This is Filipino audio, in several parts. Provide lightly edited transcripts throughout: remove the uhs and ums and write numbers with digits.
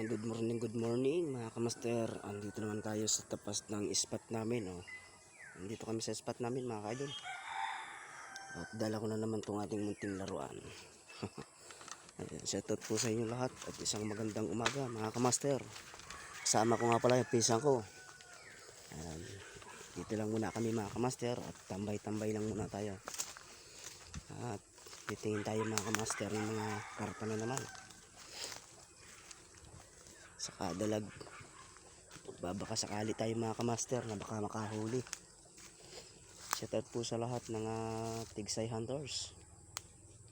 Good morning mga kamaster. Andito naman tayo sa tapas ng spot namin. Andito kami sa spot namin mga kaidol. At dala ko na naman itong ating munting laruan. Shoutout po sa inyo lahat at isang magandang umaga mga kamaster. Kasama ko nga pala yung pisang ko. Dito lang muna kami mga kamaster at tambay-tambay lang muna tayo. At titingin tayo mga kamaster yung mga karpa na naman. Saka dalag, babaka sakali tayo mga kamaster na baka makahuli. Shoutout po sa lahat ng Tigsay Hunters,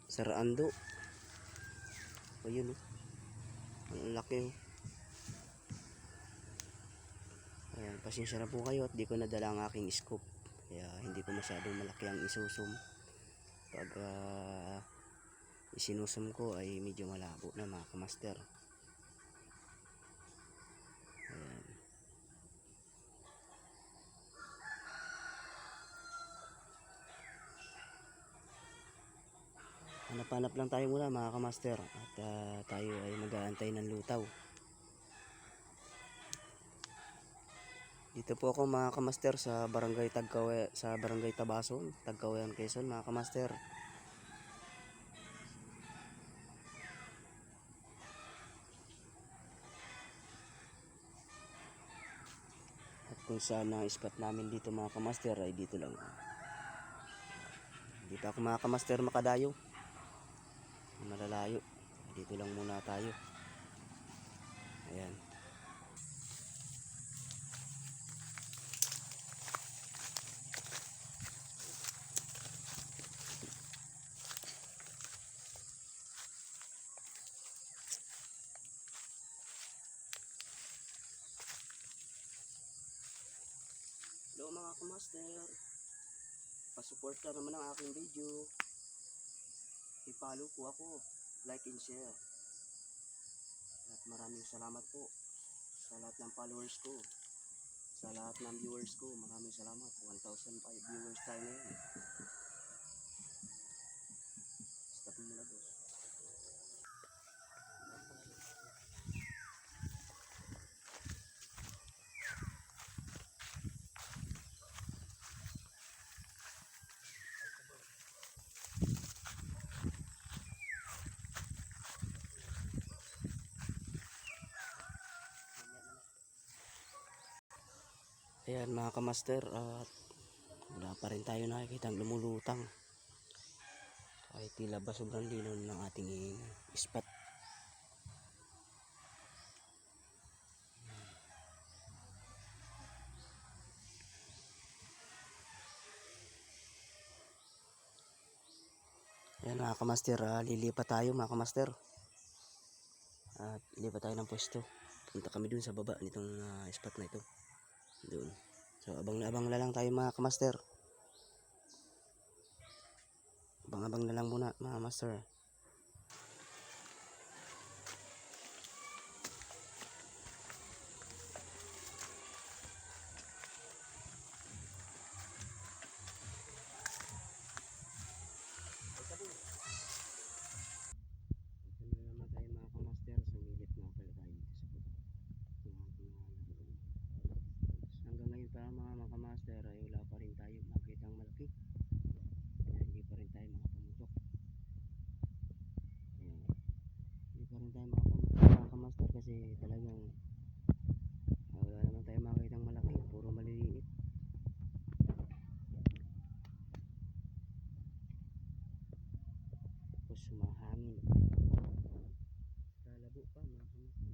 Sir Ando. Ayun ang laki Ayan, pasensya na po kayo at di ko nadala ang aking scoop, kaya hindi ko masyadong malaki ang isusum. Pag isinusum ko ay medyo malabo na mga kamaster. Hanap-hanap lang tayo muna mga kamaster at tayo ay mag-aantay ng lutaw. Dito po ako mga kamaster sa barangay sa barangay Tabason, Tagkawayan, Quezon mga kamaster. At kung saan ang spot namin dito mga kamaster ay dito lang. Dito ako mga kamaster makadayo. Malalayo. Dito lang muna tayo. Ayan. Hello mga kamaster. Pasuporta naman ang aking video. I-follow po ako. Like and share. At maraming salamat po sa lahat ng followers ko, sa lahat ng viewers ko. Maraming salamat. 1,005 viewers tayo ngayon. Stop mo na boss. Ayan mga kamaster, at wala pa rin tayo nakikita ang lumulutang. Kahit tila ba sobrang linaw ng ating spot. Ayan mga kamaster, lilipat tayo mga kamaster. At lilipat tayo ng pwesto. Punta kami dun sa baba nitong spot na ito. Doon. So abang na lang tayo mga kamaster. Abang na lang muna mga master. Hanggang ngayon pa mga kamaster ay wala pa rin tayo makitang malaki. Kaya hindi pa rin tayo makapamutok. Hindi pa rin tayo makapamutok mga kamaster kasi talagang wala naman tayo makitang malaki. Puro maliliit. Tapos sumahangin. Kalabo pa mga kamaster.